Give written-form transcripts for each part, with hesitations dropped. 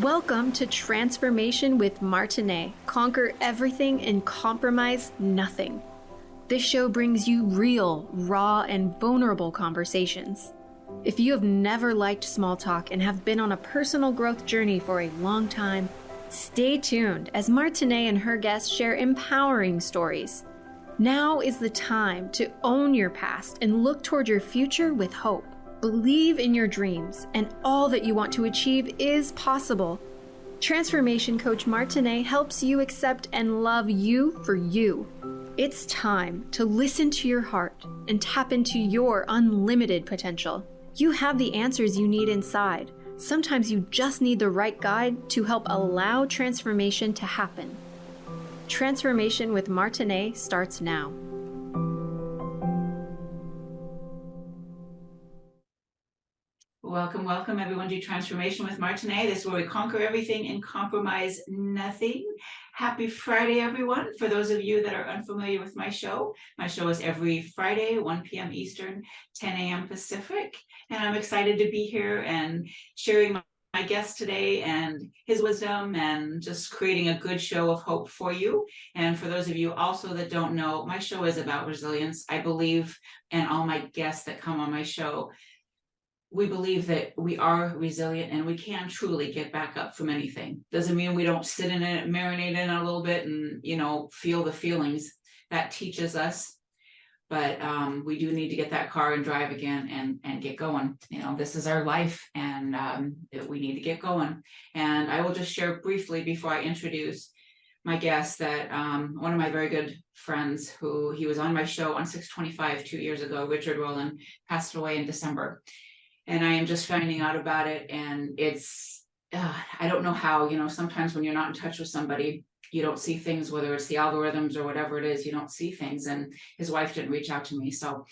Welcome to Transformation with Martine. Conquer everything and compromise nothing. This show brings you real, raw, and vulnerable conversations. If you have never liked small talk and have been on a personal growth journey for a long time, stay tuned as Martine and her guests share empowering stories. Now is the time to own your past and look toward your future with hope. Believe in your dreams, and all that you want to achieve is possible. Transformation Coach Martine helps you accept and love you for you. It's time to listen to your heart and tap into your unlimited potential. You have the answers you need inside. Sometimes you just need the right guide to help allow transformation to happen. Transformation with Martine starts now. Welcome everyone to Transformation with Martine. This is where we conquer everything and compromise nothing. Happy Friday, everyone. For those of you that are unfamiliar with my show is every Friday, 1 p.m. Eastern, 10 a.m. Pacific. And I'm excited to be here and sharing my guest today and his wisdom and just creating a good show of hope for you. And for those of you also that don't know, my show is about resilience. I believe, and all my guests that come on my show, we believe that we are resilient and we can truly get back up from anything. Doesn't mean we don't sit in it, marinate in it a little bit and, feel the feelings. That teaches us. But we do need to get that car and drive again and get going. This is our life and we need to get going. And I will just share briefly before I introduce my guest that one of my very good friends he was on my show on 625 2 years ago, Richard Rowland, passed away in December. And I am just finding out about it. And it's, I don't know how, sometimes when you're not in touch with somebody, you don't see things, whether it's the algorithms or whatever it is, you don't see things. And his wife didn't reach out to me. So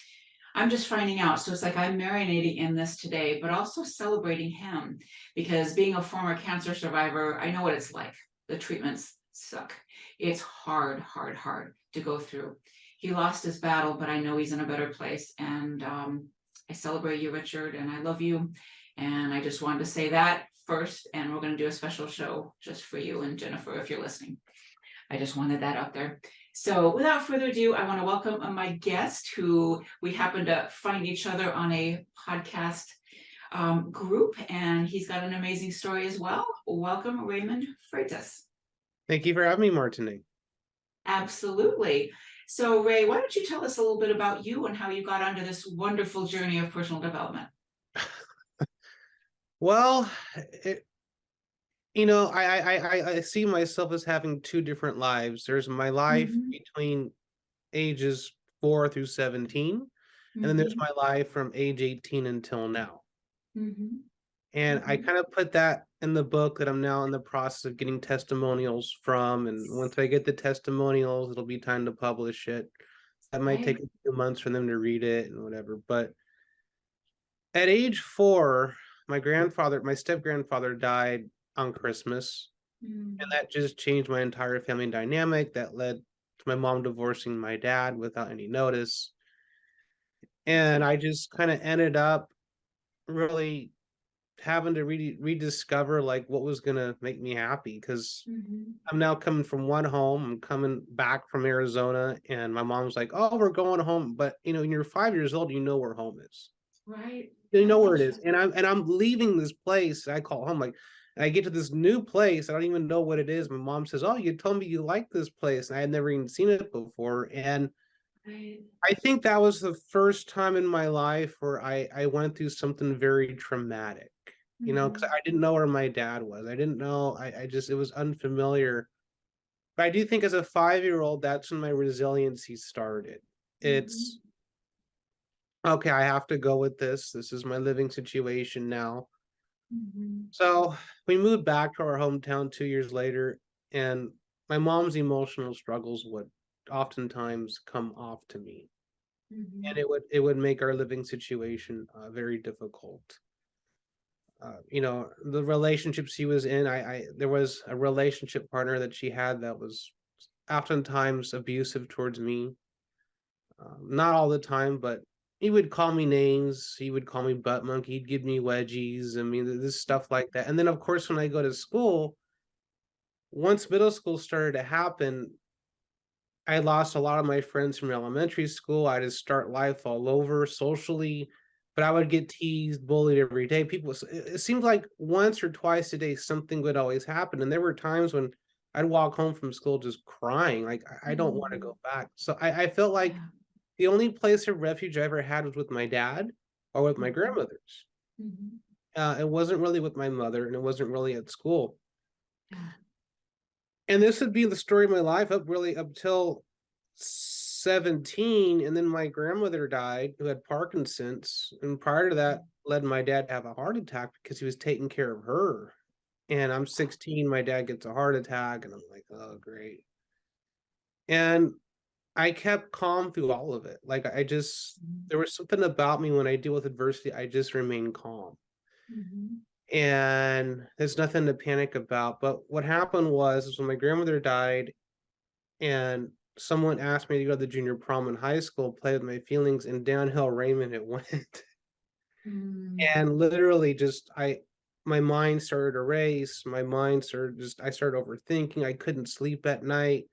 I'm just finding out. So it's like I'm marinating in this today, but also celebrating him, because being a former cancer survivor, I know what it's like. The treatments suck. It's hard to go through. He lost his battle, but I know he's in a better place. And I celebrate you, Richard, and I love you. And I just wanted to say that first, and we're going to do a special show just for you and Jennifer, if you're listening. I just wanted that out there. So without further ado, I want to welcome my guest, who we happen to find each other on a podcast group, and he's got an amazing story as well. Welcome, Raymond Freitas. Thank you for having me, Martine. Absolutely. So, Ray, why don't you tell us a little bit about you and how you got onto this wonderful journey of personal development? Well, I see myself as having two different lives. There's my life between ages 4 through 17, and then there's my life from age 18 until now. And I kind of put that in the book that I'm now in the process of getting testimonials from. And once I get the testimonials, it'll be time to publish it. That might take a few months for them to read it and whatever. But at age 4, my step-grandfather died on Christmas. And that just changed my entire family dynamic. That led to my mom divorcing my dad without any notice. And I just kind of ended up really having to rediscover like what was gonna make me happy, because I'm now coming from one home. I'm coming back from Arizona, and my mom's like, "Oh, we're going home," but when you're 5 years old, you know where home is, right? You know where it is, and I'm leaving this place I call home. Like, and I get to this new place, I don't even know what it is. My mom says, "Oh, you told me you like this place," and I had never even seen it before, and I think that was the first time in my life where I went through something very traumatic. Because I didn't know where my dad was. I didn't know. It was unfamiliar. But I do think as a 5-year-old, that's when my resiliency started. It's, okay, I have to go with this. This is my living situation now. So we moved back to our hometown 2 years later, and my mom's emotional struggles would oftentimes come off to me. And it would make our living situation very difficult. The relationships she was in, there was a relationship partner that she had that was oftentimes abusive towards me. Not all the time, but he would call me names. He would call me butt monkey. He'd give me wedgies. I mean, this stuff like that. And then, of course, when I go to school, once middle school started to happen, I lost a lot of my friends from elementary school. I had to start life all over socially, but I would get teased, bullied every day. It seemed like once or twice a day, something would always happen. And there were times when I'd walk home from school just crying, like, I don't want to go back. So I felt like the only place of refuge I ever had was with my dad or with my grandmothers. It wasn't really with my mother, and it wasn't really at school. And this would be the story of my life up till 17. And then my grandmother died, who had Parkinson's. And prior to that, led my dad to have a heart attack because he was taking care of her. And I'm 16, my dad gets a heart attack, and I'm like, oh, great. And I kept calm through all of it. Like, there was something about me when I deal with adversity, I just remain calm. And there's nothing to panic about. But what happened was when my grandmother died and someone asked me to go to the junior prom in high school, play with my feelings, and downhill Raymond it went. And literally my mind started to race. I started overthinking. I couldn't sleep at night.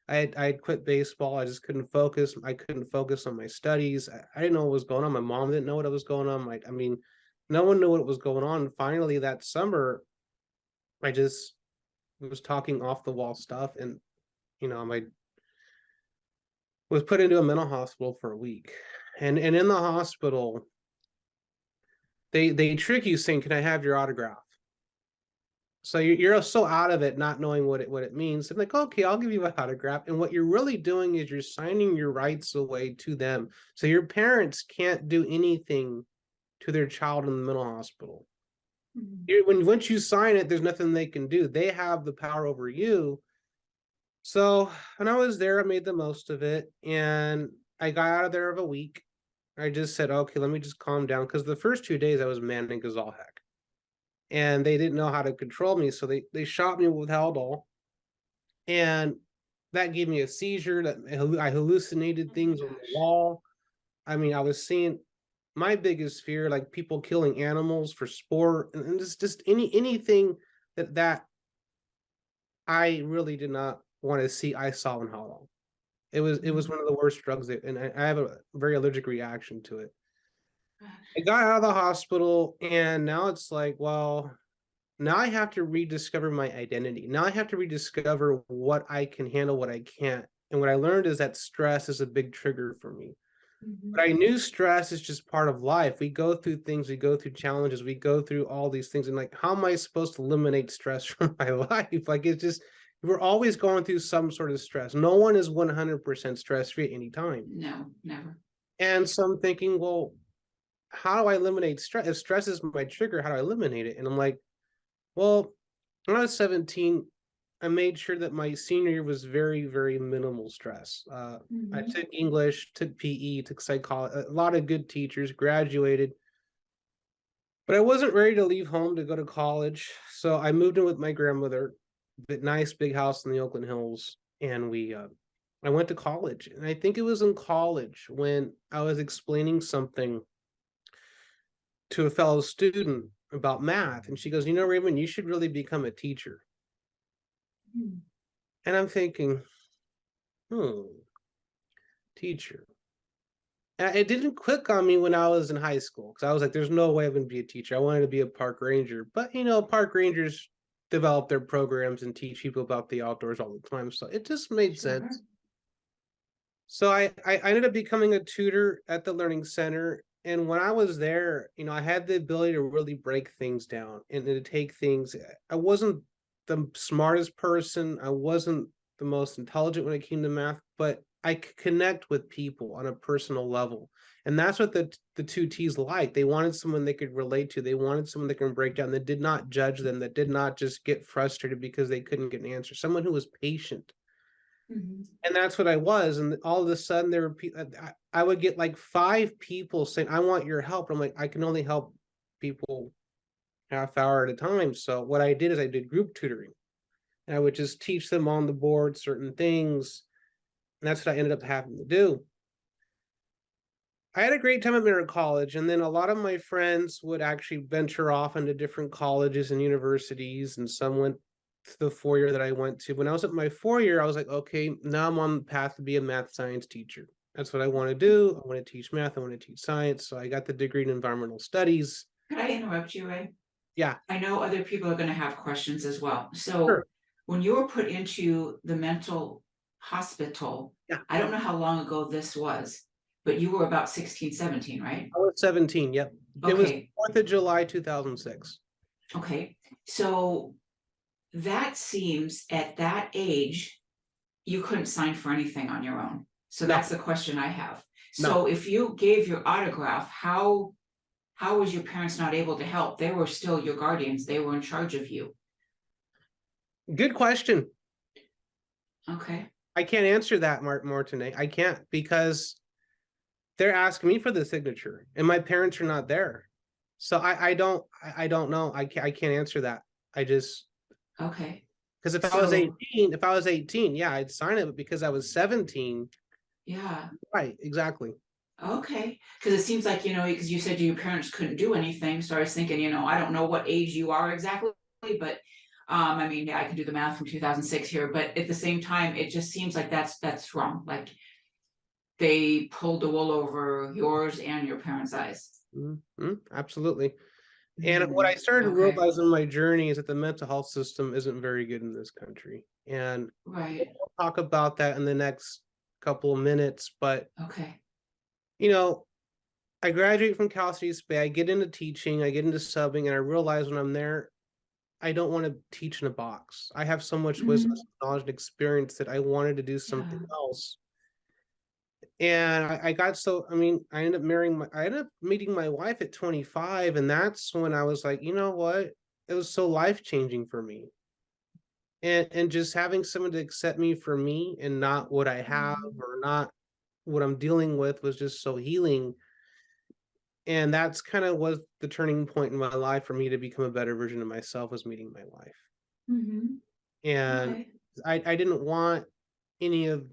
I had quit baseball. I just couldn't focus. I couldn't focus on my studies. I didn't know what was going on. My mom didn't know what was going on. I mean, no one knew what was going on. Finally, that summer, I just was talking off the wall stuff, and I was put into a mental hospital for a week. And in the hospital, they trick you saying, "Can I have your autograph?" So you're so out of it, not knowing what it means. I'm like, okay, I'll give you an autograph. And what you're really doing is you're signing your rights away to them. So your parents can't do anything to their child in the mental hospital. Once you sign it, there's nothing they can do. They have the power over you. So when I was there, I made the most of it, and I got out of there of a week. I just said, okay, let me just calm down, because the first 2 days I was manic as all heck, and they didn't know how to control me, so they shot me with Haldol, and that gave me a seizure. That I hallucinated things on the wall. I mean, I was seeing my biggest fear, like people killing animals for sport, and just anything that I really did not want to see. I saw in Haldol. It was one of the worst drugs, and I have a very allergic reaction to it. I got out of the hospital, and now it's like, well, now I have to rediscover my identity. Now I have to rediscover what I can handle, what I can't. And what I learned is that stress is a big trigger for me. But I knew stress is just part of life. We go through things, we go through challenges, we go through all these things. And like, how am I supposed to eliminate stress from my life? Like, it's just, we're always going through some sort of stress. No one is 100% stress-free at any time. No, never. And so I'm thinking, well, how do I eliminate stress? If stress is my trigger, how do I eliminate it? And I'm like, well, when I was 17, I made sure that my senior year was very, very minimal stress. I took English, took PE, took psychology, a lot of good teachers, graduated. But I wasn't ready to leave home to go to college. So I moved in with my grandmother, the nice big house in the Oakland Hills. And I went to college. And I think it was in college when I was explaining something to a fellow student about math. And she goes, Raymond, you should really become a teacher. And I'm thinking, teacher. And it didn't click on me when I was in high school, because I was like, there's no way I'm going to be a teacher. I wanted to be a park ranger. But, park rangers develop their programs and teach people about the outdoors all the time. So it just made sense. So I ended up becoming a tutor at the Learning Center. And when I was there, I had the ability to really break things down and to take things. I wasn't the smartest person. I wasn't the most intelligent when it came to math, but I could connect with people on a personal level. And that's what the two T's like. They wanted someone they could relate to. They wanted someone that can break down, that did not judge them, that did not just get frustrated because they couldn't get an answer. Someone who was patient. And that's what I was. And all of a sudden there were people, I would get like 5 people saying, I want your help. I'm like, I can only help people half hour at a time. So what I did is I did group tutoring, and I would just teach them on the board certain things. And that's what I ended up having to do. I had a great time at Merritt College, and then a lot of my friends would actually venture off into different colleges and universities, and some went to the 4 year that I went to. When I was at my 4 year, I was like, okay, now I'm on the path to be a math science teacher. That's what I want to do. I want to teach math. I want to teach science. So I got the degree in environmental studies. Could I interrupt you, Ray? Yeah, I know other people are going to have questions as well. So sure. when you were put into the mental hospital, Yeah. I don't know how long ago this was, but you were about 16, 17, right? I was 17. Yep. It was Okay. 4th of July, 2006. Okay. So that seems at that age, you couldn't sign for anything on your own. So No, that's the question I have. no. So if you gave your autograph, how was your parents not able to help? They were still your guardians. They were in charge of you. Good question. Okay. I can't answer that, Martine. I can't, because they're asking me for the signature and my parents are not there. So I don't know. I can't answer that. I just, Okay. because if I was 18, yeah, I'd sign it, but because I was 17, Yeah. right, exactly. Okay. Because it seems like, because you said your parents couldn't do anything. So I was thinking, I don't know what age you are exactly, but I mean, yeah, I can do the math from 2006 here, but at the same time, it just seems like that's wrong. Like they pulled the wool over yours and your parents' eyes. Absolutely. And what I started Okay. realizing in my journey is that the mental health system isn't very good in this country. And Right. we'll talk about that in the next couple of minutes. But, Okay. I graduate from Cal State Bay, I get into teaching, I get into subbing, and I realize when I'm there, I don't want to teach in a box. I have so much wisdom, knowledge, and experience that I wanted to do something else. And I got I ended up meeting my wife at 25, and that's when I was like, you know what? It was so life-changing for me. And just having someone to accept me for me and not what I have or not what I'm dealing with was just so healing. And that's kind of was the turning point in my life for me to become a better version of myself, was meeting my wife. And Okay. I didn't want any of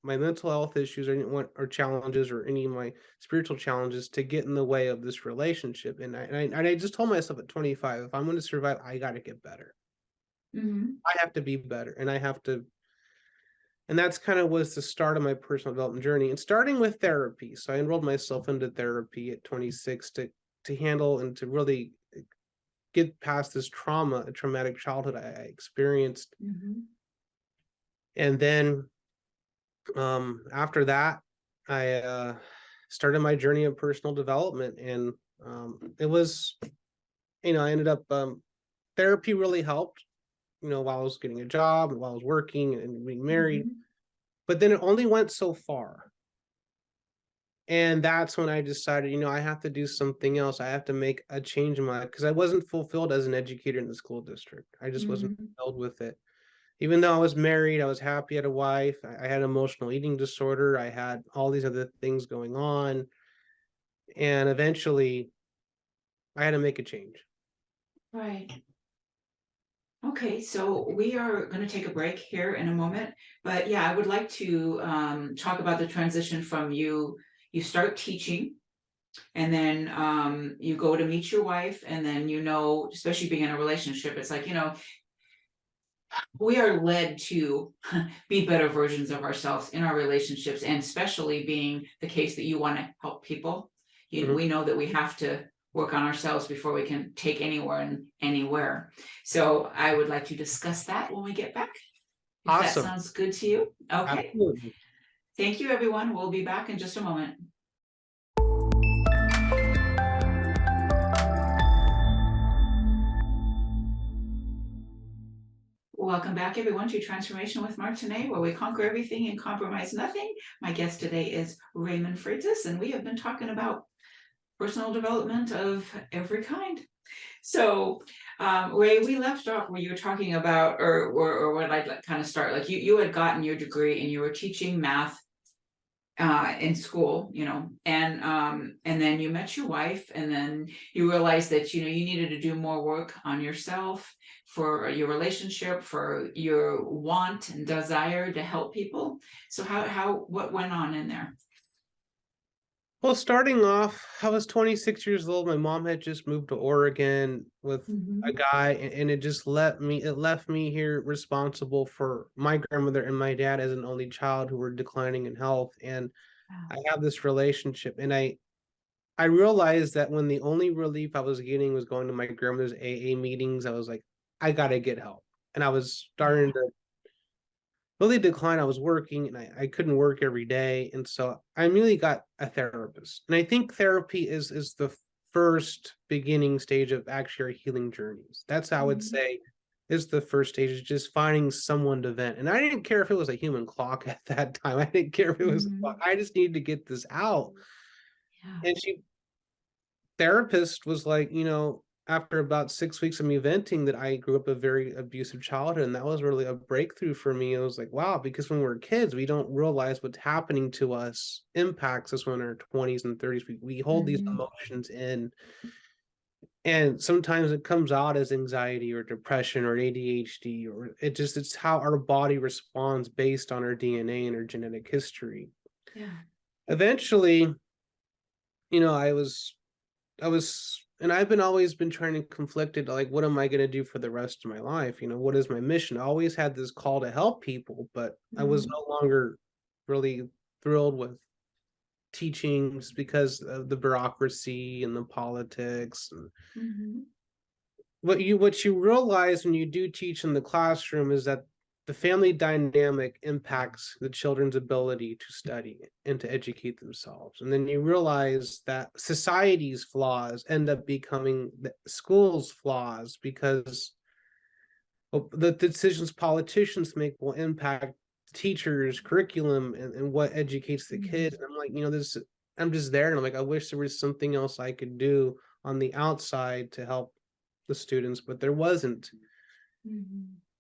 my mental health issues, or challenges, or any of my spiritual challenges to get in the way of this relationship. And I just told myself at 25, if I'm going to survive, I got to get better. I have to be better, and and that's kind of was the start of my personal development journey, and starting with therapy. So I enrolled myself into therapy at 26 to handle and to really get past this a traumatic childhood I experienced. And then after that, I started my journey of personal development, and it was, I ended up therapy really helped, while I was getting a job and while I was working and being married. But then it only went so far. And that's when I decided, I have to do something else. I have to make a change in because I wasn't fulfilled as an educator in the school district. I just wasn't fulfilled with it. Even though I was married, I was happy, I had a wife, I had emotional eating disorder, I had all these other things going on. And eventually I had to make a change. Right. Okay, so we are going to take a break here in a moment, but yeah, I would like to talk about the transition from you start teaching, and then you go to meet your wife, and then especially being in a relationship, it's like, we are led to be better versions of ourselves in our relationships, and especially being the case that you want to help people. We know that we have to work on ourselves before we can take anywhere. So I would like to discuss that when we get back. If Awesome. that sounds good to you. Okay. Absolutely. Thank you, everyone. We'll be back in just a moment. Welcome back, everyone, to Transformation with Martine, where we conquer everything and compromise nothing. My guest today is Raymond Freitas, and we have been talking about personal development of every kind. So, Ray, we left off where you were talking about, or what I'd kind of start, like you had gotten your degree and you were teaching math in school, and then you met your wife, and then you realized that, you needed to do more work on yourself, for your relationship, for your want and desire to help people. So what went on in there? Well, starting off, I was 26 years old. My mom had just moved to Oregon with a guy, and it left me here responsible for my grandmother and my dad as an only child who were declining in health. And I have this relationship, and I realized that when the only relief I was getting was going to my grandmother's AA meetings, I was like, I gotta get help. And I was starting to really decline. I was working and I couldn't work every day. And so I immediately got a therapist. And I think therapy is the first beginning stage of actually our healing journeys. That's how I would say is the first stage, is just finding someone to vent. And I didn't care if it was a human clock at that time. I didn't care if it was a clock. I just needed to get this out. And therapist was like, after about 6 weeks of me venting, that I grew up a very abusive childhood. And that was really a breakthrough for me. It was like, wow, because when we're kids, we don't realize what's happening to us impacts us when we're in our 20s and 30s. We hold these emotions in. And sometimes it comes out as anxiety or depression or ADHD, or it's how our body responds based on our DNA and our genetic history. Eventually, I was, and I've always been trying to conflicted, like, what am I going to do for the rest of my life? What is my mission? I always had this call to help people, but I was no longer really thrilled with teachings because of the bureaucracy and the politics. And what you realize when you do teach in the classroom is that the family dynamic impacts the children's ability to study and to educate themselves. And then you realize that society's flaws end up becoming the school's flaws, because the decisions politicians make will impact teachers' curriculum and what educates the kids. And I'm like, I'm just there. And I'm like, I wish there was something else I could do on the outside to help the students, but there wasn't.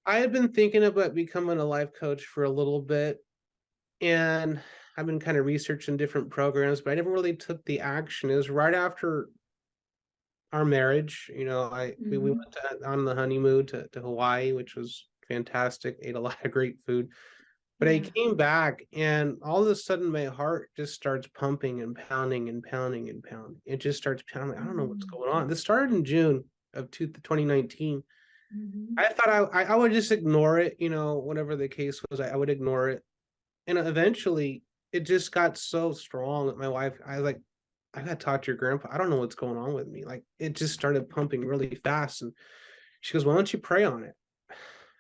I had been thinking about becoming a life coach for a little bit, and I've been kind of researching different programs, but I never really took the action. It was right after our marriage. We went on the honeymoon to Hawaii, which was fantastic, ate a lot of great food. But I came back, and all of a sudden my heart just starts pumping and pounding and pounding and pounding. It just starts pounding. I don't know what's going on. This started in June of 2019. I thought I would just ignore it, whatever the case was, I would ignore it. And eventually it just got so strong that my wife, I was like, I gotta talk to your grandpa. I don't know what's going on with me. Like, it just started pumping really fast. And she goes, why don't you pray on it?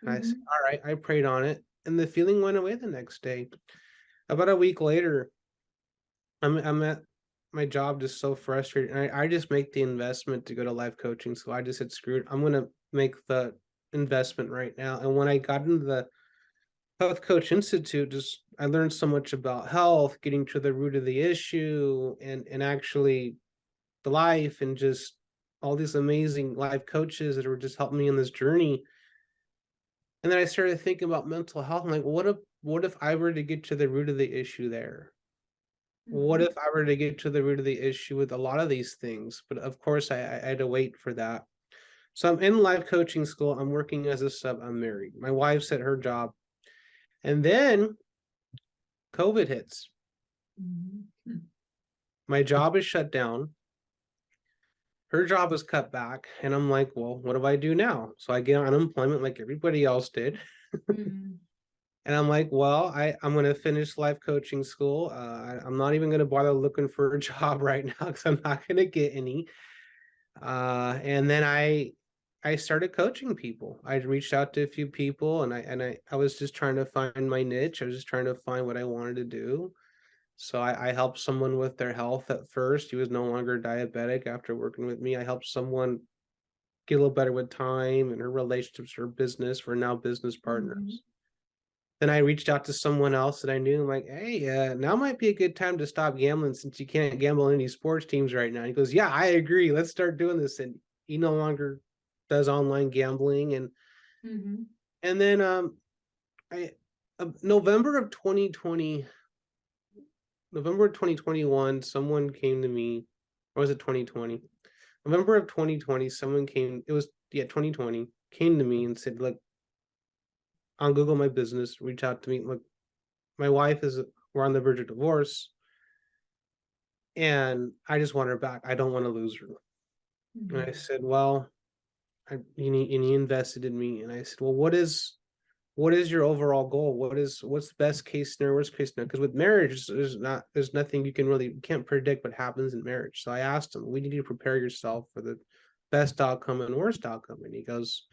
And I said, all right, I prayed on it. And the feeling went away the next day. About a week later, I'm at my job, just so frustrated. And I just make the investment to go to life coaching. So I just said, screw it. I'm going to make the investment right now. And when I got into the Health Coach Institute, I learned so much about health, getting to the root of the issue, and actually the life, and just all these amazing life coaches that were just helping me in this journey. And then I started thinking about mental health. I'm like, what if I were to get to the root of the issue there? What if I were to get to the root of the issue with a lot of these things? But of course, I had to wait for that. So I'm in life coaching school. I'm working as a sub. I'm married. My wife's at her job. And then COVID hits. My job is shut down. Her job was cut back. And I'm like, well, what do I do now? So I get unemployment like everybody else did. And I'm like, well, I'm going to finish life coaching school. I'm not even going to bother looking for a job right now because I'm not going to get any. And then I started coaching people. I reached out to a few people, and I was just trying to find my niche. I was just trying to find what I wanted to do. So I helped someone with their health at first. He was no longer diabetic after working with me. I helped someone get a little better with time and her relationships, her business. We're now business partners. Then I reached out to someone else that I knew. I'm like, hey, now might be a good time to stop gambling since you can't gamble on any sports teams right now. He goes, yeah, I agree. Let's start doing this. And he no longer does online gambling. And then I November of 2020, November of 2021, someone came to me, or was it 2020? November of 2020, someone came, it was, 2020, came to me and said, look, on Google My Business, reach out to me. Look, my wife we're on the verge of divorce. and I just want her back. I don't want to lose her. And I said, well, you invested in me. And I said, well, what is your overall goal? What's the best case scenario, worst case scenario? Because with marriage, there's nothing you can't predict what happens in marriage. So I asked him, we need to prepare yourself for the best outcome and worst outcome. And he goes,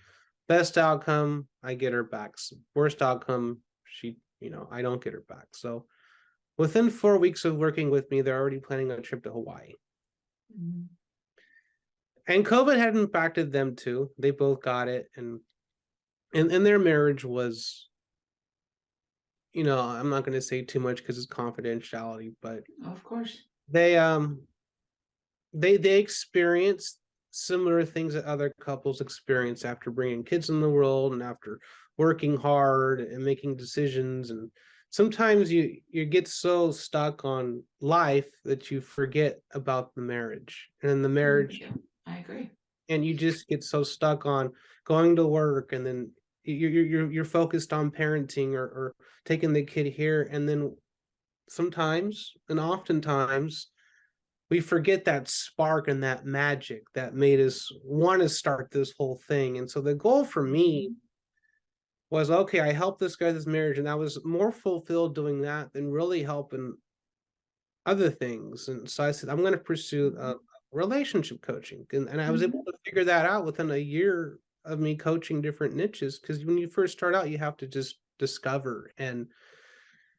best outcome, I get her back. Worst outcome, I don't get her back. So within 4 weeks of working with me, they're already planning a trip to Hawaii. Mm-hmm. And COVID had impacted them too. They both got it. And their marriage was, I'm not going to say too much because it's confidentiality, but of course they experienced similar things that other couples experience after bringing kids in the world and after working hard and making decisions. And sometimes you get so stuck on life that you forget about the marriage. And in the marriage, yeah, I agree. And you just get so stuck on going to work, and then you're focused on parenting or taking the kid here, and then sometimes and oftentimes we forget that spark and that magic that made us want to start this whole thing. And so the goal for me was, okay, I helped this guy this marriage, and I was more fulfilled doing that than really helping other things. And so I said, I'm going to pursue relationship coaching. And I was able to figure that out within a year of me coaching different niches, because when you first start out, you have to just discover. And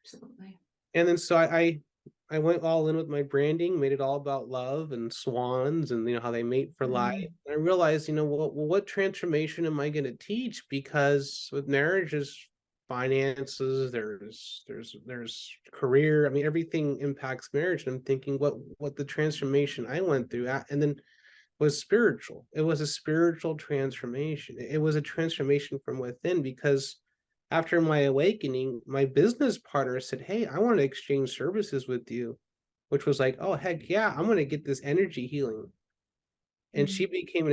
absolutely. And then so I went all in with my branding, made it all about love and swans and how they mate for life. And I realized, what transformation am I going to teach? Because with marriage is finances, there's career. I mean, everything impacts marriage. And I'm thinking what the transformation I went through, and then was spiritual. It was a spiritual transformation. It was a transformation from within, because after my awakening, my business partner said, hey, I want to exchange services with you, which was like, oh, heck yeah, I'm going to get this energy healing. And she became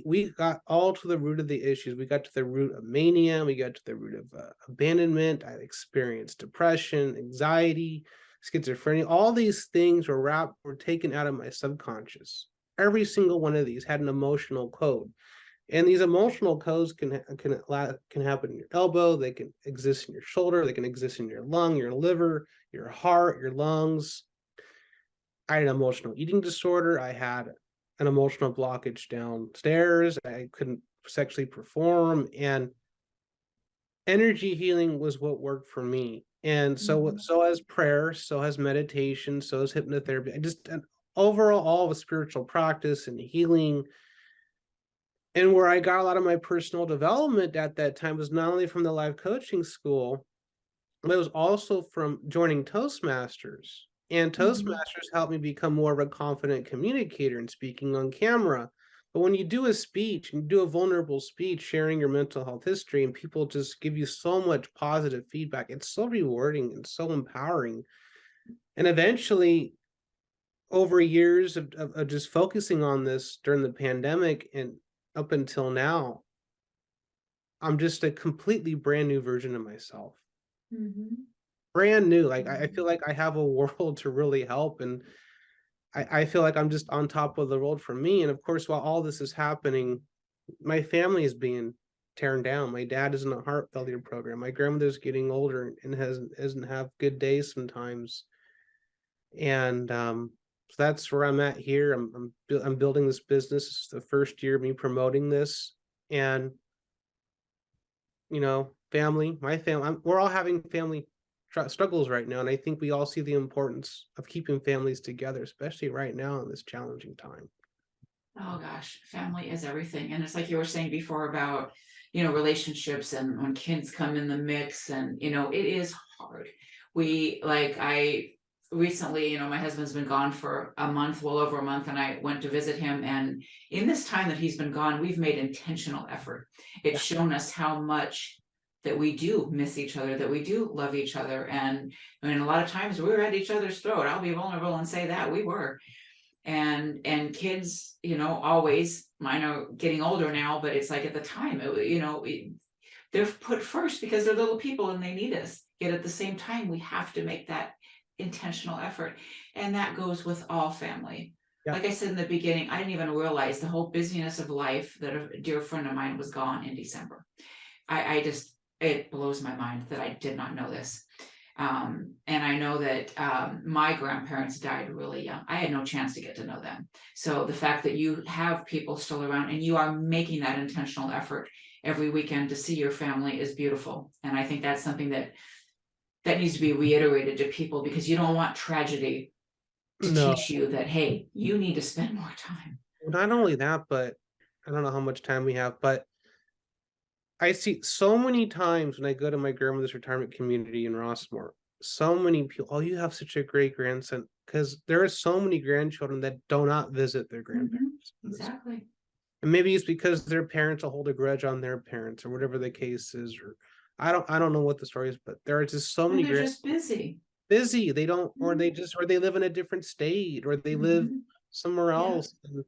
we got all to the root of the issues. We got to the root of mania. We got to the root of abandonment. I experienced depression, anxiety, schizophrenia. All these things were taken out of my subconscious. Every single one of these had an emotional code. And these emotional codes can happen in your elbow. They can exist in your shoulder. They can exist in your lung, your liver, your heart, your lungs. I had an emotional eating disorder. I had an emotional blockage downstairs. I couldn't sexually perform, and energy healing was what worked for me. And so as prayer, so as meditation, so as hypnotherapy. Overall, all of spiritual practice and healing. And where I got a lot of my personal development at that time was not only from the live coaching school, but it was also from joining Toastmasters. And Toastmasters helped me become more of a confident communicator and speaking on camera. But when you do a speech, and you do a vulnerable speech, sharing your mental health history, and people just give you so much positive feedback, it's so rewarding and so empowering. And eventually, over years of just focusing on this during the pandemic and up until now, I'm just a completely brand new version of myself. Brand new. Like I feel like I have a world to really help, and I feel like I'm just on top of the world for me. And of course, while all this is happening, my family is being torn down. My dad is in a heart failure program. My grandmother's getting older and doesn't have good days sometimes. And so that's where I'm at here. I'm building this business. It's the first year of me promoting this, and my family. We're all having family struggles right now, and I think we all see the importance of keeping families together, especially right now in this challenging time. Oh gosh, family is everything. And it's like you were saying before about, relationships, and when kids come in the mix, and, it is hard. I recently, my husband's been gone for a month, well over a month, and I went to visit him. And in this time that he's been gone, we've made intentional effort. It's shown us how much that we do miss each other, that we do love each other. And I mean, a lot of times we were at each other's throat. I'll be vulnerable and say that we were. And kids, always, mine are getting older now, but it's like at the time, they're put first because they're little people and they need us. Yet at the same time, we have to make that intentional effort. And that goes with all family. Yeah. Like I said in the beginning, I didn't even realize the whole busyness of life that a dear friend of mine was gone in December. I just, it blows my mind that I did not know this. And I know that my grandparents died really young. I had no chance to get to know them. So the fact that you have people still around and you are making that intentional effort every weekend to see your family is beautiful. And I think that's something that needs to be reiterated to people, because you don't want tragedy to teach you that, hey, you need to spend more time. Not only that, but I don't know how much time we have, but I see so many times when I go to my grandmother's retirement community in Rossmore, so many people, oh, you have such a great grandson, because there are so many grandchildren that do not visit their grandparents. Exactly. And maybe it's because their parents will hold a grudge on their parents, or whatever the case is, or I don't know what the story is, but there are just so many They're just busy. They don't, or they live in a different state, or they live somewhere else. And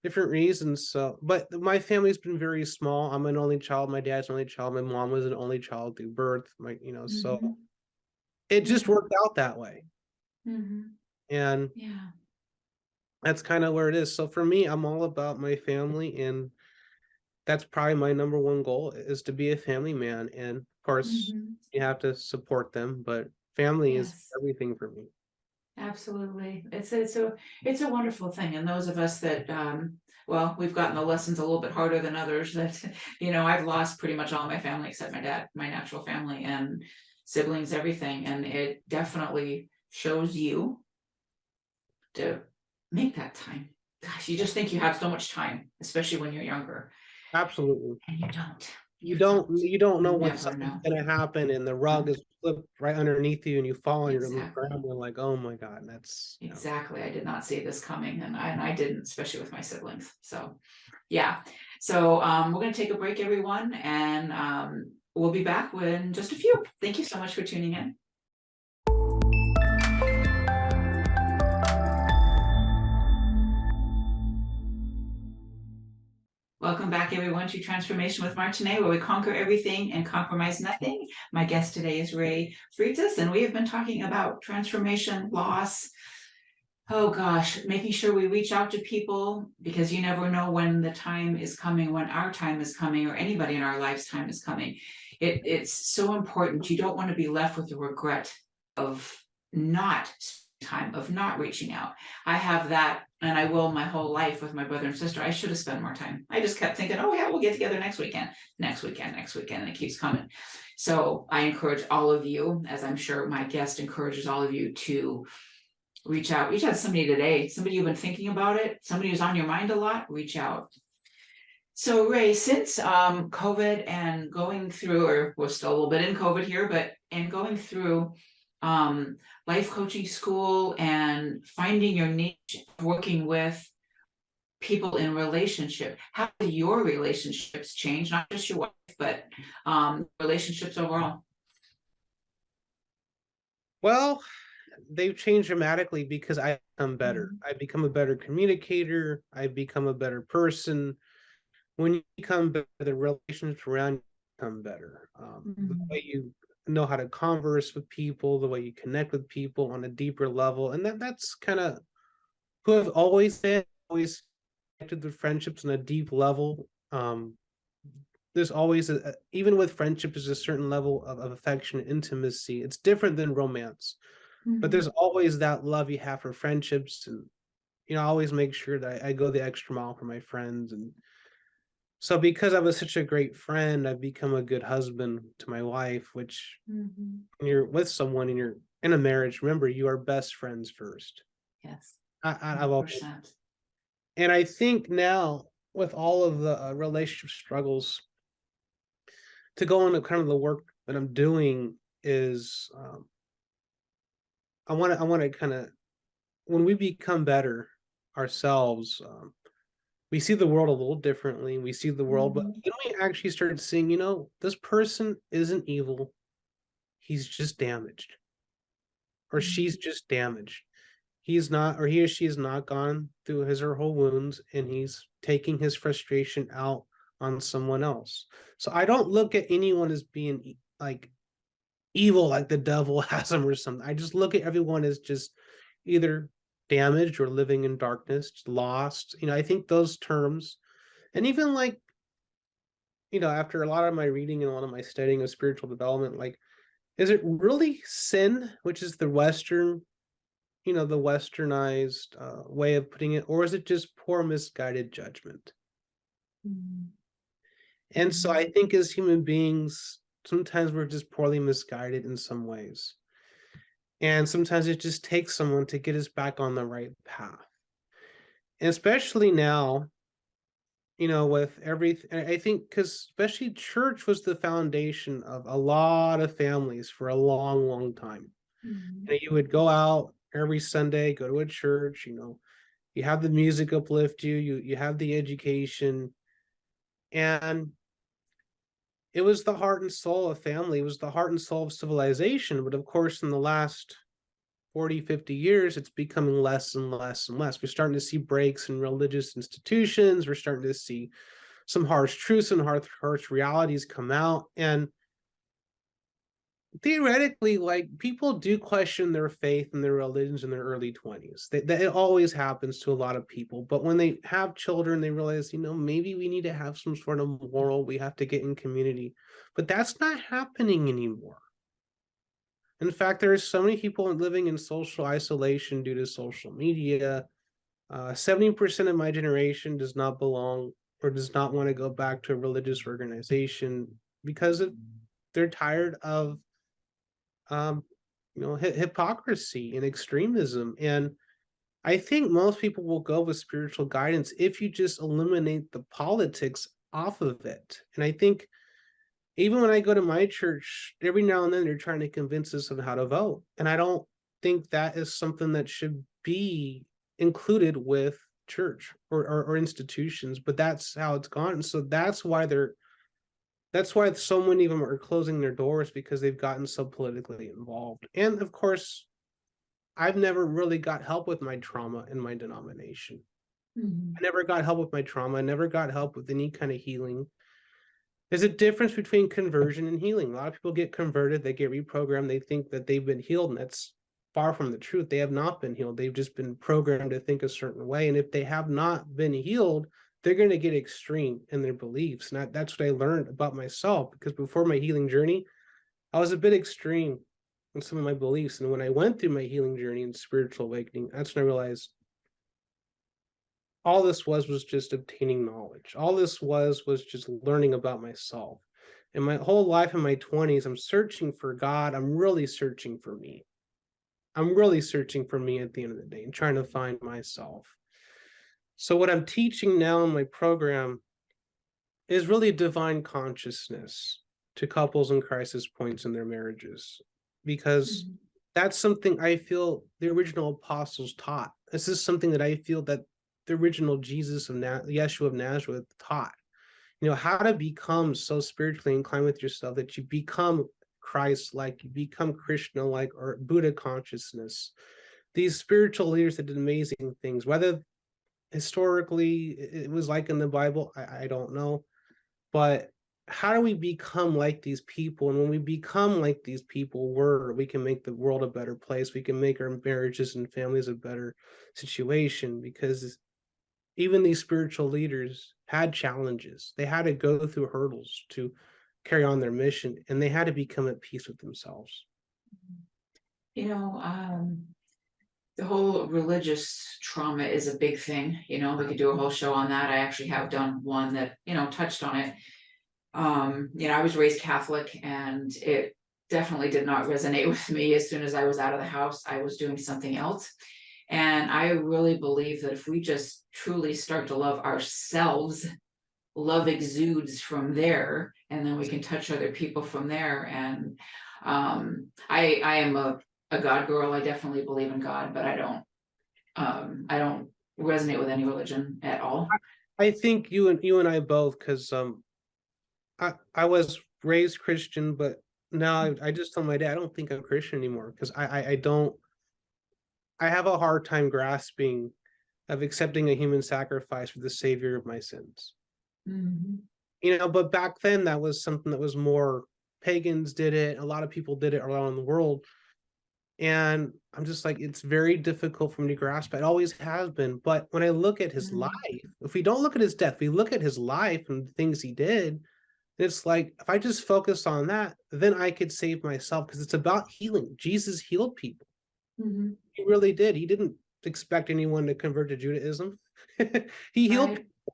different reasons. So, but my family's been very small. I'm an only child. My dad's an only child. My mom was an only child through birth. So it just worked out that way. And that's kind of where it is. So for me, I'm all about my family, and that's probably my number one goal, is to be a family man. And of course, you have to support them, but family is everything for me. Absolutely. It's a wonderful thing. And those of us that, well, we've gotten the lessons a little bit harder than others, that, I've lost pretty much all my family except my dad, my natural family, and siblings, everything. And it definitely shows you to make that time. Gosh, you just think you have so much time, especially when you're younger. Absolutely. And you don't. You don't know when something's gonna happen, and the rug is flipped right underneath you, and you fall on your ground. You're like, oh my God, that's exactly. I did not see this coming, and I didn't, especially with my siblings. So yeah. So we're gonna take a break, everyone, and we'll be back in just a few. Thank you so much for tuning in. Welcome back, everyone, to Transformation with Martine, where we conquer everything and compromise nothing. My guest today is Freitas, and we have been talking about transformation, loss. Oh gosh, making sure we reach out to people, because you never know when the time is coming, when our time is coming, or anybody in our life's time is coming. It's so important. You don't want to be left with the regret of not reaching out. I have that, and I will my whole life with my brother and sister. I should have spent more time. I just kept thinking, oh yeah, we'll get together next weekend, and it keeps coming. So I encourage all of you, as I'm sure my guest encourages all of you, to reach out to somebody today, somebody you've been thinking about it, somebody who's on your mind a lot. Reach out. So Ray, since COVID and going through, or we're still a little bit in COVID here, but and going through life coaching school and finding your niche, working with people in relationship, how do your relationships change? Not just your wife, but relationships overall. Well, they've changed dramatically because I become better. I become a better communicator. I become a better person. When you become better, the relationships around you become better. The way you know how to converse with people, the way you connect with people on a deeper level, and that's kind of who I've always been. Always connected with friendships on a deep level. There's always even with friendship, there's a certain level of affection, intimacy. It's different than romance, but there's always that love you have for friendships, and I always make sure that I go the extra mile for my friends. And so because I was such a great friend, I've become a good husband to my wife, which when you're with someone and you're in a marriage, remember, you are best friends first. Yes. I've always, and I think now with all of the relationship struggles, to go into kind of the work that I'm doing is I want to kind of, when we become better ourselves, we see the world a little differently. We see the world, but then we actually start seeing, this person isn't evil. He's just damaged, or she's just damaged. He's not, or he or she has not gone through his or her wounds, and he's taking his frustration out on someone else. So I don't look at anyone as being like evil, like the devil has them or something. I just look at everyone as just either damaged or living in darkness, lost. I think those terms, and even like, after a lot of my reading and a lot of my studying of spiritual development, like, is it really sin, which is the the westernized way of putting it, or is it just poor, misguided judgment? Mm-hmm. And so I think as human beings, sometimes we're just poorly misguided in some ways. And sometimes it just takes someone to get us back on the right path. And especially now, with everything, I think, because especially church was the foundation of a lot of families for a long, long time. Mm-hmm. You would go out every Sunday, go to a church, you have the music uplift you have the education, and it was the heart and soul of family. It was the heart and soul of civilization. But of course, in the last 40, 50 years, it's becoming less and less and less. We're starting to see breaks in religious institutions. We're starting to see some harsh truths and harsh realities come out. And theoretically, like, people do question their faith and their religions in their early 20s. That it always happens to a lot of people. But when they have children, they realize, maybe we need to have some sort of moral. We have to get in community. But that's not happening anymore. In fact, there are so many people living in social isolation due to social media. 70% of my generation does not belong or does not want to go back to a religious organization because they're tired of hypocrisy and extremism. And I think most people will go with spiritual guidance if you just eliminate the politics off of it. And I think even when I go to my church, every now and then they're trying to convince us of how to vote. And I don't think that is something that should be included with church or institutions, but that's how it's gone. And so that's why so many of them are closing their doors, because they've gotten so politically involved. And of course, I've never really got help with my trauma in my denomination. Mm-hmm. I never got help with my trauma. I never got help with any kind of healing. There's a difference between conversion and healing. A lot of people get converted, they get reprogrammed, they think that they've been healed, and that's far from the truth. They have not been healed. They've just been programmed to think a certain way. And if they have not been healed, they're going to get extreme in their beliefs. And that's what I learned about myself, because before my healing journey, I was a bit extreme in some of my beliefs. And when I went through my healing journey and spiritual awakening, that's when I realized all this was just obtaining knowledge. All this was just learning about myself. And my whole life in my 20s, I'm searching for God. I'm really searching for me. I'm really searching for me at the end of the day and trying to find myself. So what I'm teaching now in my program is really divine consciousness to couples in crisis points in their marriages, because that's something I feel the original apostles taught. This is something that I feel that the original Jesus of Yeshua of Nazareth taught. How to become so spiritually inclined with yourself that you become Christ-like, you become Krishna-like, or Buddha consciousness. These spiritual leaders that did amazing things, whether historically it was like in the Bible, I don't know. But how do we become like these people? And when we become like these people we can make the world a better place. We can make our marriages and families a better situation, because even these spiritual leaders had challenges. They had to go through hurdles to carry on their mission, and they had to become at peace with themselves. The whole religious trauma is a big thing. We could do a whole show on that. I actually have done one that, touched on it. I was raised Catholic, and it definitely did not resonate with me. As soon as I was out of the house, I was doing something else. And I really believe that if we just truly start to love ourselves, love exudes from there, and then we can touch other people from there. And I am a God girl. I definitely believe in God, but I don't resonate with any religion at all. I think you and I both, because I was raised Christian, but now I just tell my dad I don't think I'm Christian anymore, because I have a hard time grasping of accepting a human sacrifice for the savior of my sins. Mm-hmm. But back then that was something that was more pagans did it. A lot of people did it around the world. And I'm just like, it's very difficult for me to grasp. It always has been. But when I look at his life, if we don't look at his death, we look at his life and the things he did, it's like, if I just focus on that, then I could save myself, because it's about healing. Jesus healed people. He really did. He didn't expect anyone to convert to Judaism. He healed people.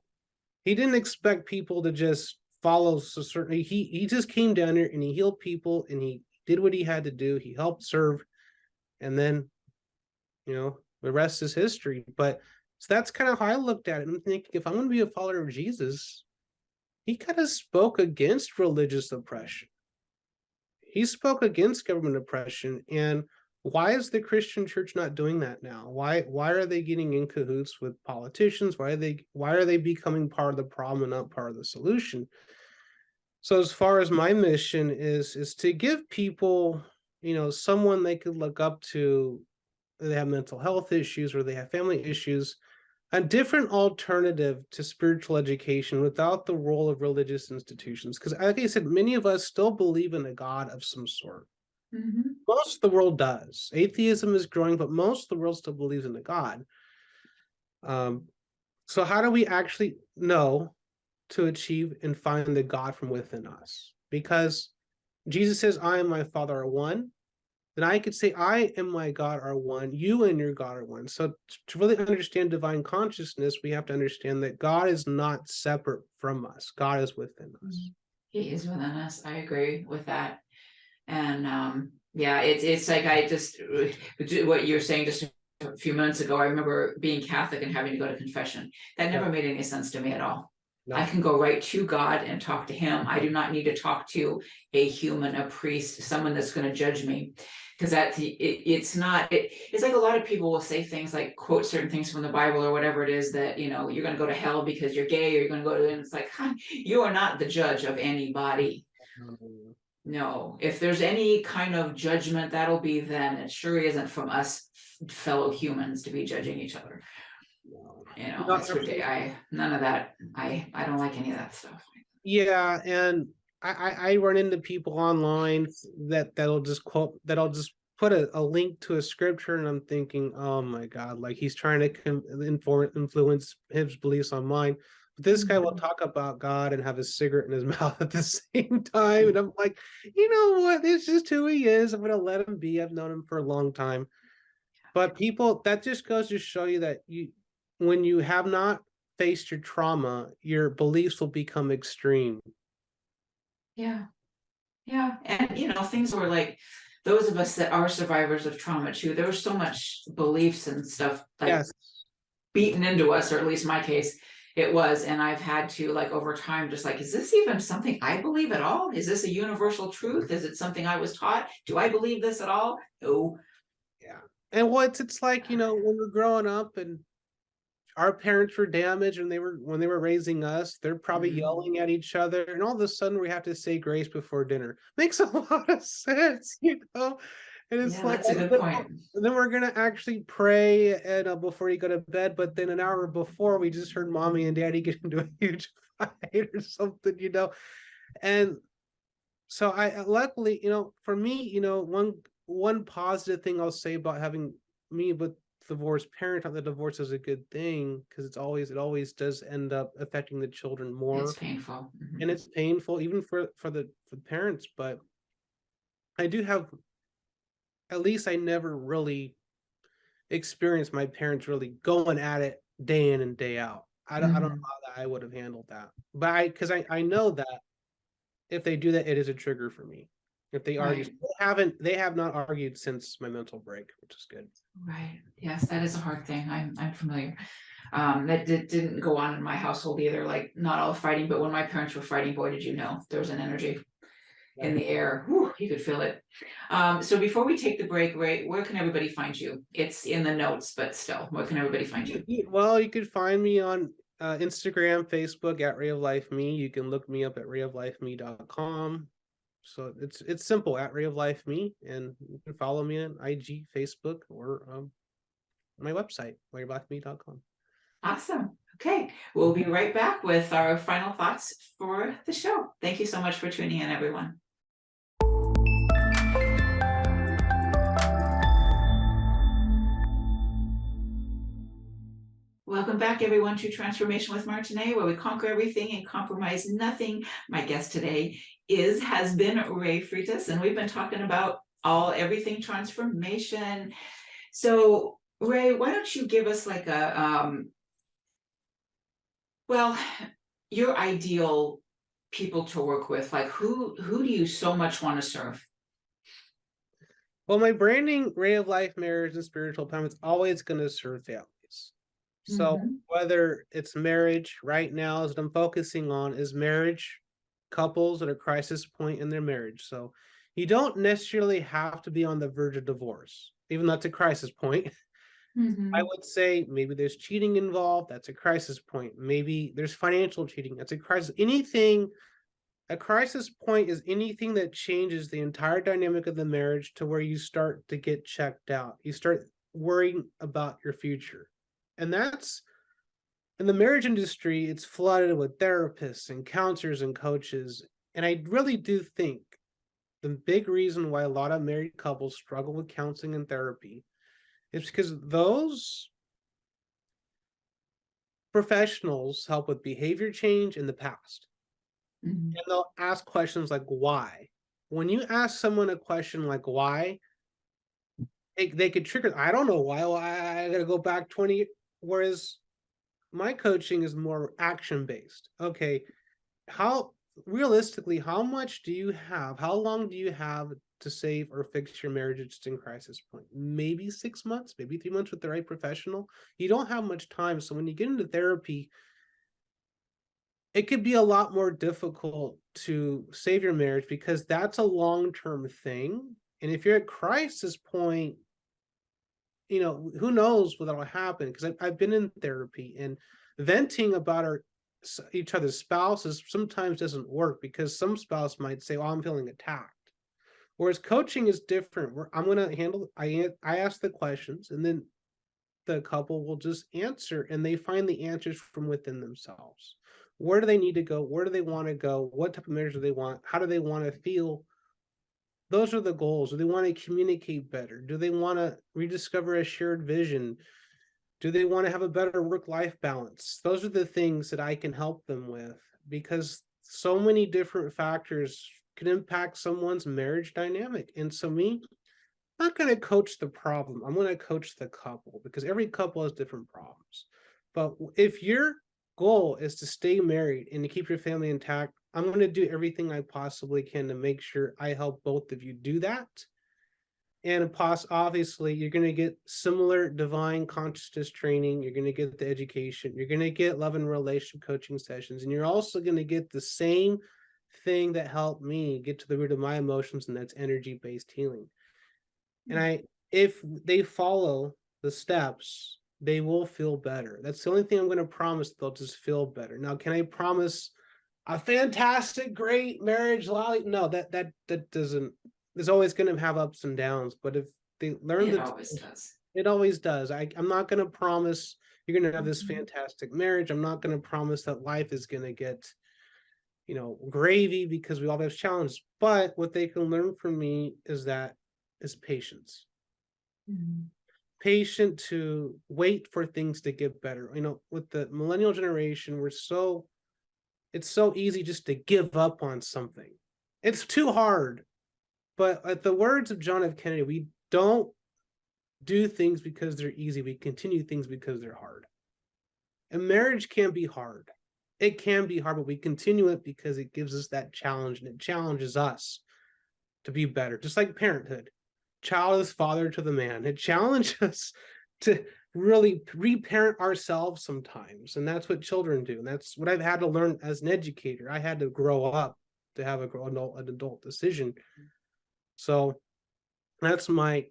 He didn't expect people to just follow certain. He just came down here and he healed people, and he did what he had to do. He helped serve, and then, the rest is history. But so that's kind of how I looked at it. I'm thinking, if I'm going to be a follower of Jesus, he kind of spoke against religious oppression. He spoke against government oppression. And why is the Christian church not doing that now? Why are they getting in cahoots with politicians? Why are they becoming part of the problem and not part of the solution? So as far as my mission is to give people, someone they could look up to. They have mental health issues or they have family issues, a different alternative to spiritual education without the role of religious institutions. Because like I said, many of us still believe in a God of some sort. Most of the world does. Atheism is growing, but most of the world still believes in a God. So how do we actually know to achieve and find the God from within us? Because Jesus says, I and my Father are one. Then I could say, I and my God are one. You and your God are one. So to really understand divine consciousness, we have to understand that God is not separate from us. God is within us. He is within us. I agree with that. And yeah, it's like, I just, what you were saying just a few minutes ago, I remember being Catholic and having to go to confession. That never made any sense to me at all. No. I can go right to God and talk to him. I do not need to talk to a human, a priest, someone that's going to judge me. Because it's like a lot of people will say things like, quote certain things from the Bible or whatever it is, that, you're going to go to hell because you're gay, or you're going to go to, and it's like, you are not the judge of anybody. No, if there's any kind of judgment, that'll be then. It sure isn't from us fellow humans to be judging each other. It's ridiculous. None of that. I don't like any of that stuff. Yeah, and I run into people online that'll just put a link to a scripture, and I'm thinking, oh my God, like he's trying to influence his beliefs on mine. But this guy will talk about God and have a cigarette in his mouth at the same time. And I'm like, you know what? This is just who he is. I'm going to let him be. I've known him for a long time. But people, that just goes to show you that when you have not faced your trauma, your beliefs will become extreme. Yeah. Yeah. And, things were like, those of us that are survivors of trauma too, there was so much beliefs and stuff beaten into us, or at least my case, it was. And I've had to, like, over time, just like, is this even something I believe at all? Is this a universal truth? Is it something I was taught? Do I believe this at all? No. Yeah. And it's like, when we're growing up and our parents were damaged and when they were raising us, they're probably yelling at each other, and all of a sudden we have to say grace before dinner. Makes a lot of sense, And it's like, that's a good point. And then we're gonna actually pray and before you go to bed, but then an hour before we just heard mommy and daddy get into a huge fight or something, And so I luckily, for me, one positive thing I'll say about having me with divorced parent, the divorce is a good thing, because it always does end up affecting the children more. It's painful. And it's painful even for the parents. But I do have, at least I never really experienced my parents really going at it day in and day out. I don't know how I would have handled that, but because I know that if they do that, it is a trigger for me. If they argue, they have not argued since my mental break, which is good. Right. Yes, that is a hard thing. I'm familiar. That didn't go on in my household either. Like, not all fighting, but when my parents were fighting, boy, did you know, there was an energy in the air. Whew, you could feel it. So before we take the break, Ray, where can everybody find you? It's in the notes, but still, where can everybody find you? Well, you could find me on Instagram, Facebook at Ray of Life Me. You can look me up at rayoflifeme.com. So it's simple, at Ray of Life Me, and you can follow me on IG, Facebook, or my website, rayoflifeme.com. Awesome. Okay, we'll be right back with our final thoughts for the show. Thank you so much for tuning in, everyone. Welcome back, everyone, to Transformation with Martine, where we conquer everything and compromise nothing. My guest today has been Ray Freitas, and we've been talking about everything transformation. So, Ray, why don't you give us like your ideal people to work with? Like, who do you so much want to serve? Well, my branding, Ray of Life, Marriage, and Spiritual Empowerment, is always going to serve families. So whether it's marriage, right now, as I'm focusing on is marriage, couples at a crisis point in their marriage. So you don't necessarily have to be on the verge of divorce, even though that's a crisis point. I would say maybe there's cheating involved. That's a crisis point. Maybe there's financial cheating. That's a crisis. A crisis point is anything that changes the entire dynamic of the marriage to where you start to get checked out. You start worrying about your future. And that's in the marriage industry, it's flooded with therapists and counselors and coaches. And I really do think the big reason why a lot of married couples struggle with counseling and therapy is because those professionals help with behavior change in the past. And they'll ask questions like, why? When you ask someone a question like, why, they could trigger, I don't know why I got to go back 20 years. Whereas my coaching is more action-based. Okay, how much do you have? How long do you have to save or fix your marriage at just in crisis point? Maybe 6 months, maybe 3 months with the right professional. You don't have much time. So when you get into therapy, it could be a lot more difficult to save your marriage because that's a long-term thing. And if you're at crisis point, who knows what'll happen? Because I've been in therapy, and venting about each other's spouses sometimes doesn't work because some spouse might say, "Oh, I'm feeling attacked." Whereas coaching is different. Where I'm going to handle, I ask the questions, and then the couple will just answer, and they find the answers from within themselves. Where do they need to go? Where do they want to go? What type of marriage do they want? How do they want to feel? Those are the goals. Do they want to communicate better? Do they want to rediscover a shared vision? Do they want to have a better work-life balance? Those are the things that I can help them with because so many different factors can impact someone's marriage dynamic. And so I'm not going to coach the problem. I'm going to coach the couple because every couple has different problems. But if your goal is to stay married and to keep your family intact, I'm going to do everything I possibly can to make sure I help both of you do that. And obviously, you're going to get similar divine consciousness training. You're going to get the education. You're going to get love and relationship coaching sessions. And you're also going to get the same thing that helped me get to the root of my emotions, and that's energy-based healing. And if they follow the steps, they will feel better. That's the only thing I'm going to promise. They'll just feel better. Now, can I promise a fantastic, great marriage? No, that doesn't. There's always going to have ups and downs. But if they learn it always does. It always does. I'm not going to promise you're going to have this fantastic marriage. I'm not going to promise that life is going to get, gravy because we all have challenges. But what they can learn from me is patience. Patient to wait for things to get better. With the millennial generation, it's so easy just to give up on something. It's too hard. But at the words of John F. Kennedy, we don't do things because they're easy. We continue things because they're hard. And marriage can be hard. It can be hard, but we continue it because it gives us that challenge, and it challenges us to be better. Just like parenthood. Child is father to the man. It challenges us to really reparent ourselves sometimes. And that's what children do. And that's what I've had to learn as an educator. I had to grow up to have an adult decision. So that's my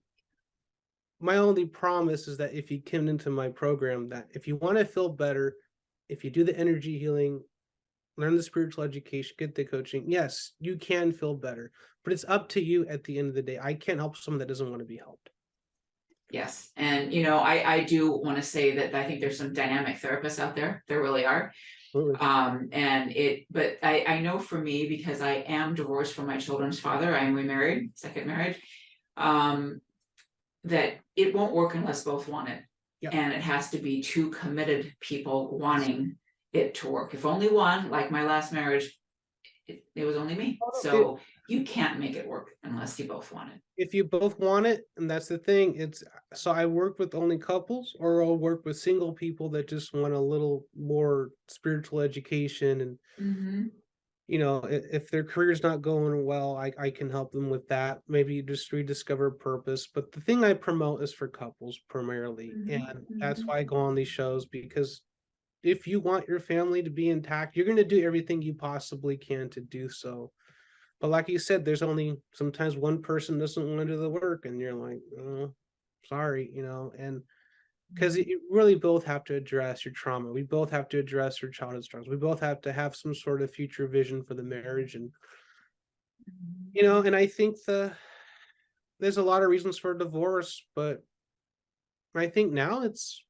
only promise is that if you come into my program, that if you want to feel better, if you do the energy healing, learn the spiritual education, get the coaching, yes, you can feel better, but it's up to you at the end of the day. I can't help someone that doesn't want to be helped. Yes. And, I do want to say that I think there's some dynamic therapists out there. There really are. Absolutely. But I know for me, because I am divorced from my children's father, I am remarried, second marriage, that it won't work unless both want it. And it has to be two committed people wanting it to work. If only one, like my last marriage, it was only me. So you can't make it work unless you both want it. If you both want it, and that's the thing, so I work with only couples, or I'll work with single people that just want a little more spiritual education. And if their career's not going well, I can help them with that. Maybe just rediscover purpose. But the thing I promote is for couples primarily. And that's why I go on these shows, because if you want your family to be intact, you're going to do everything you possibly can to do so. But like you said, there's only sometimes one person doesn't want to do the work, and you're like, oh, sorry, and because you really both have to address your trauma. We both have to address your childhood struggles. We both have to have some sort of future vision for the marriage. And and I think there's a lot of reasons for divorce, but I think now it's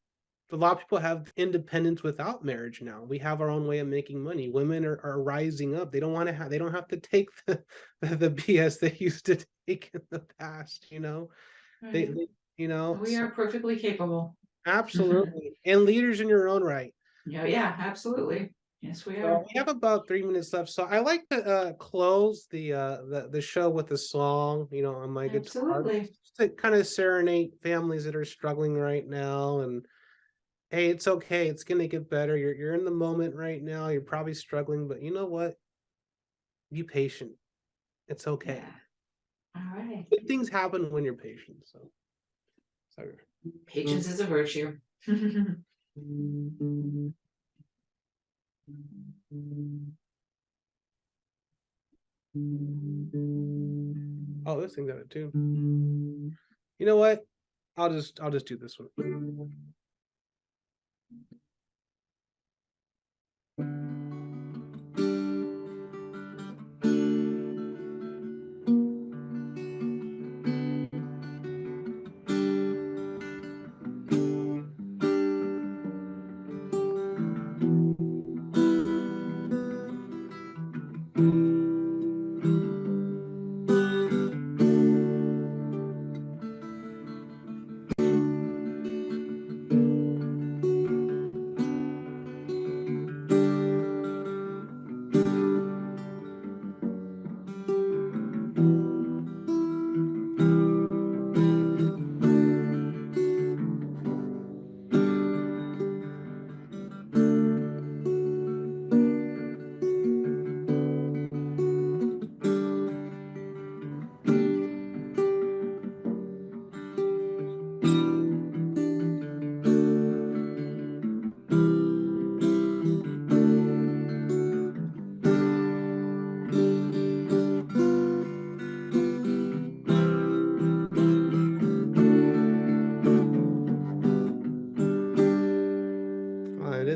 a lot of people have independence without marriage now. We have our own way of making money. Women are rising up. They don't want to have, they don't have to take the BS they used to take in the past, They, we are perfectly capable. Absolutely. And leaders in your own right. Yeah, absolutely. Yes, we So are. we have about 3 minutes left. So I like to close the show with a song, on my guitar, Absolutely. just to kind of serenade families that are struggling right now. And hey, it's okay. It's gonna get better. You're in the moment right now. You're probably struggling, but you know what? Be patient. It's okay. Yeah. All right. Good things happen when you're patient. So patience is a virtue. Oh, this thing got it too. You know what? I'll just do this one.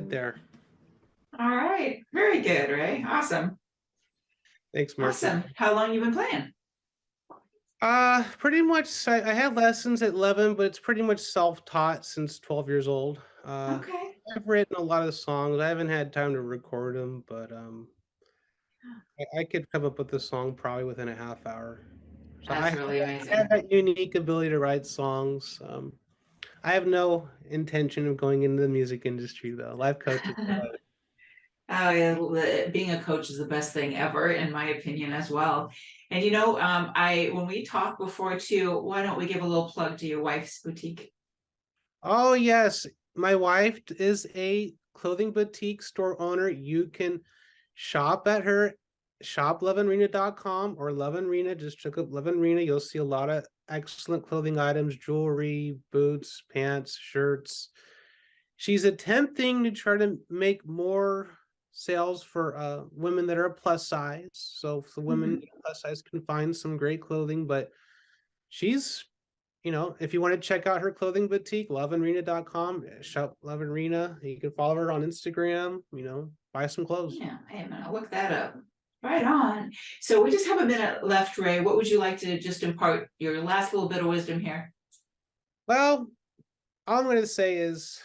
There. All right. Very good, Ray. Awesome. Thanks, Martine. Awesome. How long you been playing? Pretty much. I had lessons at 11, but it's pretty much self-taught since 12 years old. Okay. I've written a lot of songs. I haven't had time to record them, but I could come up with a song probably within a half hour. So That's really amazing. I have that unique ability to write songs. I have no intention of going into the music industry, though. Life coach is Oh yeah, being a coach is the best thing ever, in my opinion, as well. And when we talked before too, why don't we give a little plug to your wife's boutique? Oh yes, my wife is a clothing boutique store owner. You can shop at her shoploveandrena.com or Love and Rena. Just check up Love and Rena. You'll see a lot of excellent clothing items, jewelry, boots, pants, shirts. She's attempting to try to make more sales for women that are plus size. So the women plus size can find some great clothing, but she's if you want to check out her clothing boutique, loveandrena.com, shop Love and Rena. You can follow her on Instagram, buy some clothes. Yeah, hey, I'm gonna look that up. Right on. So we just have a minute left, Ray. What would you like to just impart your last little bit of wisdom here? Well, all I'm going to say is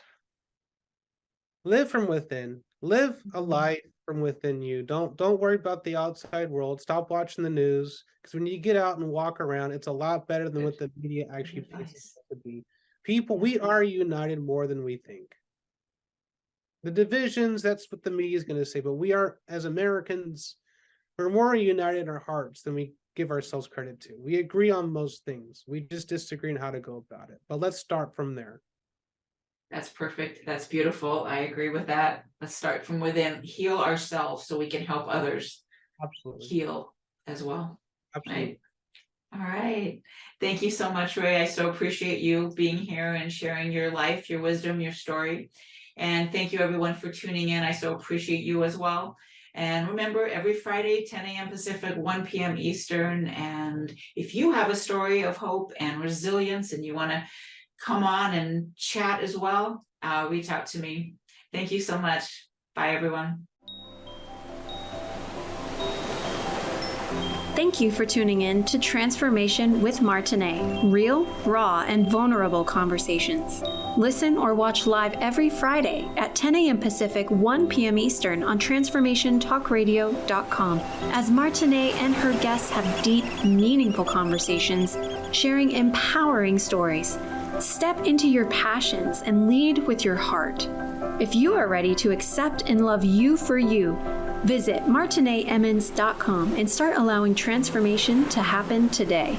live from within. Live a life from within you. Don't worry about the outside world. Stop watching the news, because when you get out and walk around, it's a lot better than what the media actually paints it to be. People, we are united more than we think. The divisions, that's what the media is going to say, but we are, as Americans, we're more united in our hearts than we give ourselves credit to. We agree on most things. We just disagree on how to go about it. But let's start from there. That's perfect. That's beautiful. I agree with that. Let's start from within, heal ourselves so we can help others heal as well. Absolutely. Right? All right. Thank you so much, Ray. I so appreciate you being here and sharing your life, your wisdom, your story. And thank you everyone for tuning in. I so appreciate you as well. And remember, every Friday, 10 a.m. Pacific, 1 p.m. Eastern. And if you have a story of hope and resilience and you want to come on and chat as well, reach out to me. Thank you so much. Bye, everyone. Thank you for tuning in to Transformation with Martine, real, raw, and vulnerable conversations. Listen or watch live every Friday at 10 a.m. Pacific, 1 p.m. Eastern on transformationtalkradio.com as Martine and her guests have deep, meaningful conversations, sharing empowering stories. Step into your passions and lead with your heart. If you are ready to accept and love you for you, visit martineemmons.com and start allowing transformation to happen today.